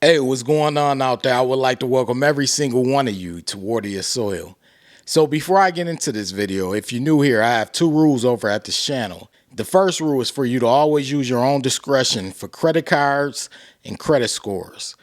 Hey, what's going on out there? I would like to welcome every single one of you to Water Your Soil. So before I get into this video, if you're new here, I have two rules over at this channel. The first rule is for you to always use your own discretion for credit cards and credit scores.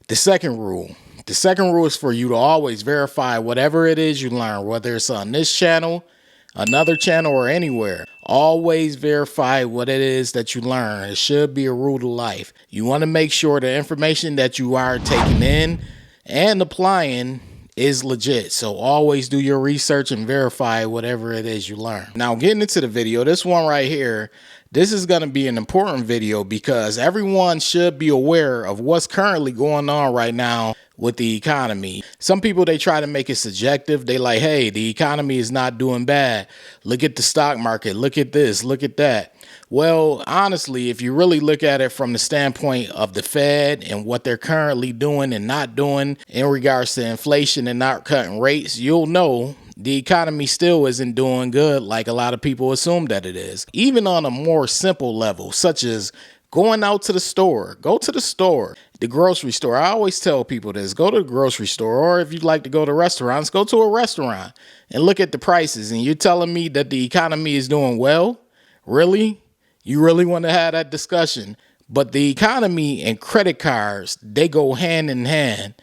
The second rule is for you to always verify whatever it is you learn, whether it's on this channel, another channel, or anywhere. Always verify what it is that you learn. It should be a rule of life. You want to make sure the information that you are taking in and applying is legit. So always do your research and verify whatever it is you learn. Now getting into the video, this one right here, this is going to be an important video because everyone should be aware of what's currently going on right now with the economy. Some people, they try to make it subjective. They like, hey, the economy is not doing bad. Look at the stock market. Look at this. Look at that. Well, honestly, if you really look at it from the standpoint of the Fed and what they're currently doing and not doing in regards to inflation and not cutting rates, you'll know the economy still isn't doing good like a lot of people assume that it is. Even on a more simple level, such as going out to the store. Go to the store, the grocery store. I always tell people this. Go to the grocery store, or if you'd like to go to restaurants, go to a restaurant and look at the prices. And you're telling me that the economy is doing well? Really? You really want to have that discussion? But the economy and credit cards, they go hand in hand,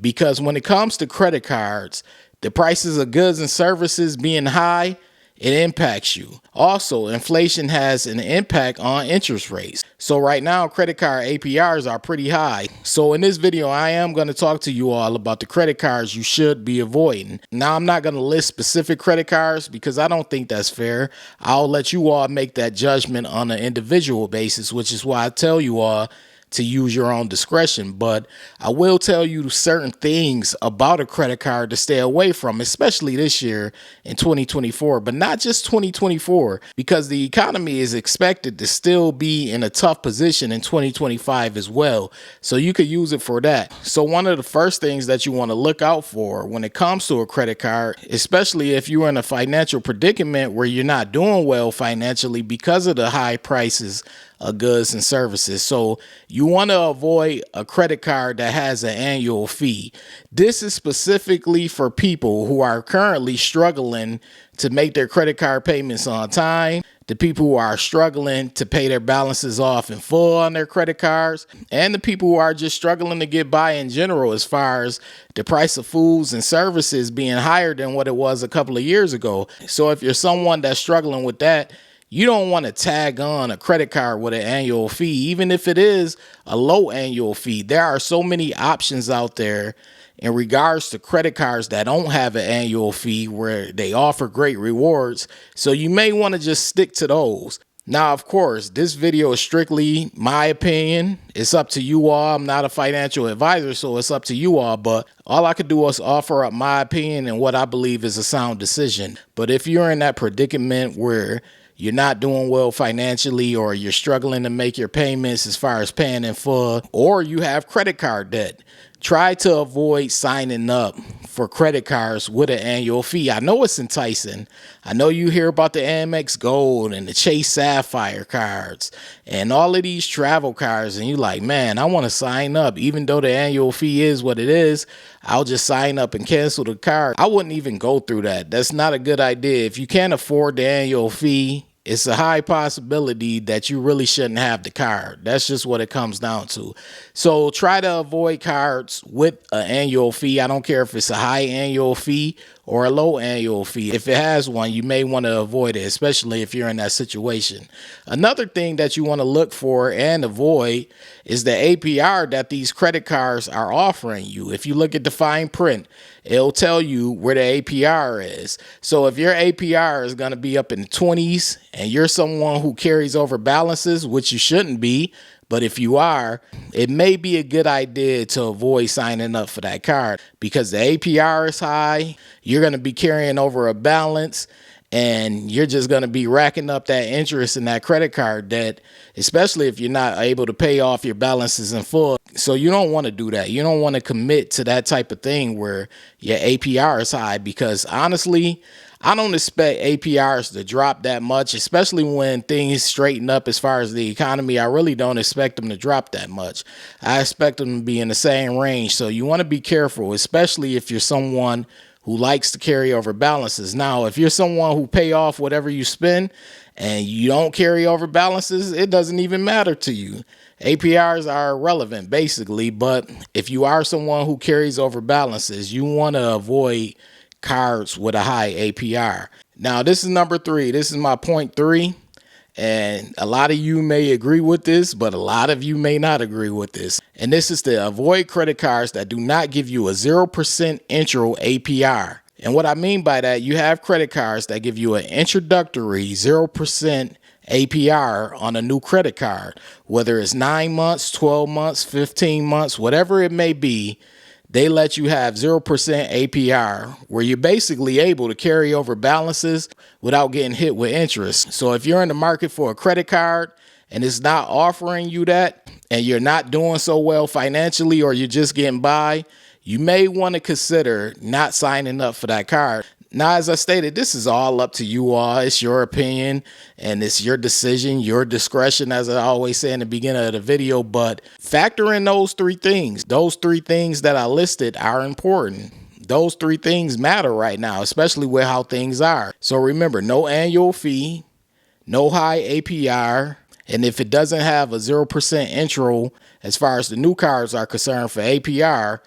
because when it comes to credit cards, the prices of goods and services being high, it impacts you. Also, inflation has an impact on interest rates. So right now, credit card APRs are pretty high. So in this video, I am going to talk to you all about the credit cards you should be avoiding. Now, I'm not going to list specific credit cards because I don't think that's fair. I'll let you all make that judgment on an individual basis, which is why I tell you all to use your own discretion. But I will tell you certain things about a credit card to stay away from, especially this year in 2024, but not just 2024, because the economy is expected to still be in a tough position in 2025 as well. So you could use it for that. So one of the first things that you want to look out for when it comes to a credit card, especially if you're in a financial predicament where you're not doing well financially because of the high prices of goods and services. So you want to avoid a credit card that has an annual fee. This is specifically for people who are currently struggling to make their credit card payments on time, the people who are struggling to pay their balances off in full on their credit cards, and the people who are just struggling to get by in general as far as the price of foods and services being higher than what it was a couple of years ago. So if you're someone that's struggling with that, you don't want to tag on a credit card with an annual fee, even if it is a low annual fee. There are so many options out there in regards to credit cards that don't have an annual fee where they offer great rewards. So you may want to just stick to those. Now, of course, this video is strictly my opinion. It's up to you all. I'm not a financial advisor, so it's up to you all. But all I could do is offer up my opinion and what I believe is a sound decision. But if you're in that predicament where you're not doing well financially, or you're struggling to make your payments as far as paying in full, or you have credit card debt, try to avoid signing up for credit cards with an annual fee. I know it's enticing. I know you hear about the Amex Gold and the Chase Sapphire cards and all of these travel cards, and you're like, man, I want to sign up. Even though the annual fee is what it is, I'll just sign up and cancel the card. I wouldn't even go through that. That's not a good idea. If you can't afford the annual fee, it's a high possibility that you really shouldn't have the card. That's just what it comes down to. So try to avoid cards with an annual fee. I don't care if it's a high annual fee or a low annual fee. If it has one, you may want to avoid it, especially if you're in that situation. Another thing that you want to look for and avoid is the APR that these credit cards are offering you. If you look at the fine print, it'll tell you where the APR is. So if your APR is going to be up in the 20s and you're someone who carries over balances, which you shouldn't be, but if you are, it may be a good idea to avoid signing up for that card because the APR is high. You're going to be carrying over a balance, and you're just going to be racking up that interest in that credit card debt, especially if you're not able to pay off your balances in full. So you don't want to do that. You don't want to commit to that type of thing where your APR is high, because honestly, I don't expect APRs to drop that much, especially when things straighten up as far as the economy. I really don't expect them to drop that much. I expect them to be in the same range. So you want to be careful, especially if you're someone who likes to carry over balances. Now, if you're someone who pay off whatever you spend and you don't carry over balances, it doesn't even matter to you. APRs are irrelevant basically, but if you are someone who carries over balances, you want to avoid cards with a high APR. Now, this is number 3. This is my point 3. And a lot of you may agree with this, but a lot of you may not agree with this. And this is to avoid credit cards that do not give you a 0% intro APR. And what I mean by that, you have credit cards that give you an introductory 0% APR on a new credit card, whether it's 9 months, 12 months, 15 months, whatever it may be. They let you have 0% APR where you're basically able to carry over balances without getting hit with interest. So if you're in the market for a credit card and it's not offering you that and you're not doing so well financially or you're just getting by, you may want to consider not signing up for that card. Now, as I stated, this is all up to you all. It's your opinion and it's your decision, your discretion, as I always say in the beginning of the video. But factor in those 3 things. Those 3 things that I listed are important. Those 3 things matter right now, especially with how things are. So remember, no annual fee, no high APR. And if it doesn't have a 0% intro, as far as the new cards are concerned for APR,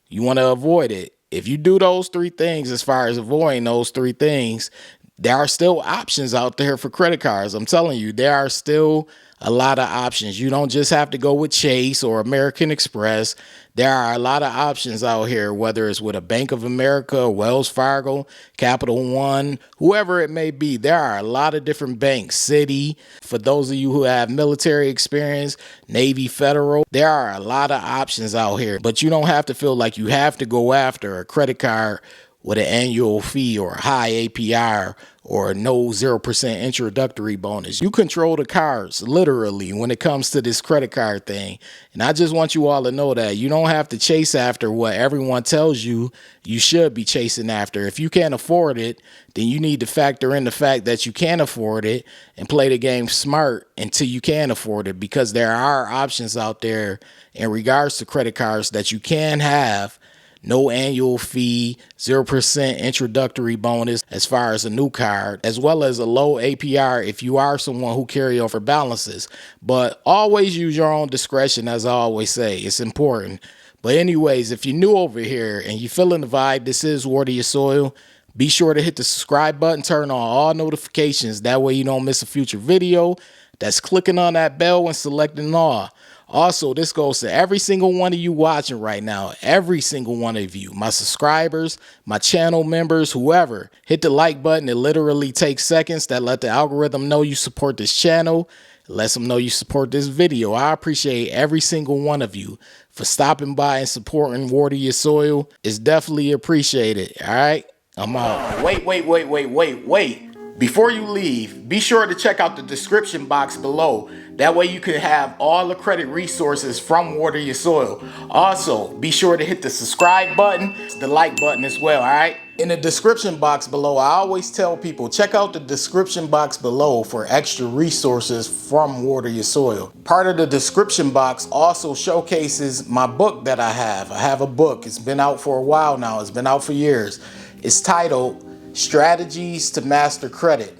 you want to avoid it. If you do those 3 things, as far as avoiding those 3 things, there are still options out there for credit cards. I'm telling you, there are still a lot of options. You don't just have to go with Chase or American Express. There are a lot of options out here, whether it's with a Bank of America, Wells Fargo, Capital One, whoever it may be. There are a lot of different banks. Citi, for those of you who have military experience, Navy Federal. There are a lot of options out here, but you don't have to feel like you have to go after a credit card with an annual fee or a high APR or no 0% introductory bonus. You control the cards, literally, when it comes to this credit card thing. And I just want you all to know that you don't have to chase after what everyone tells you you should be chasing after. If you can't afford it, then you need to factor in the fact that you can afford it and play the game smart until you can afford it, because there are options out there in regards to credit cards that you can have. No annual fee, 0% introductory bonus as far as a new card, as well as a low APR if you are someone who carry over balances. But always use your own discretion, as I always say. It's important. But anyways, if you're new over here and you're feeling the vibe, this is Water Your Soil. Be sure to hit the subscribe button, turn on all notifications. That way you don't miss a future video. That's clicking on that bell and selecting all. Also, this goes to every single one of you watching right now, every single one of you, my subscribers, my channel members, whoever. Hit the like button. It literally takes seconds. That let the algorithm know you support this channel. It lets them know you support this video. I appreciate every single one of you for stopping by and supporting Water Your Soil. It's definitely appreciated. All right, I'm out. Wait. Before you leave, be sure to check out the description box below. That way you can have all the credit resources from Water Your Soil. Also, be sure to hit the subscribe button, the like button as well, all right? In the description box below, I always tell people, check out the description box below for extra resources from Water Your Soil. Part of the description box also showcases my book that I have. I have a book. It's been out for a while now. It's been out for years. It's titled Strategies to Master Credit.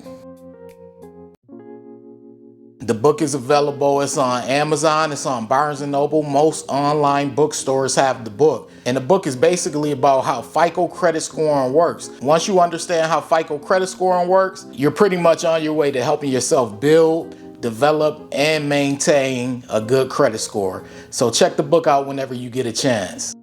The book is available. It's on Amazon. It's on Barnes & Noble. Most online bookstores have the book. And the book is basically about how FICO credit scoring works. Once you understand how FICO credit scoring works, you're pretty much on your way to helping yourself build, develop, and maintain a good credit score. So check the book out whenever you get a chance.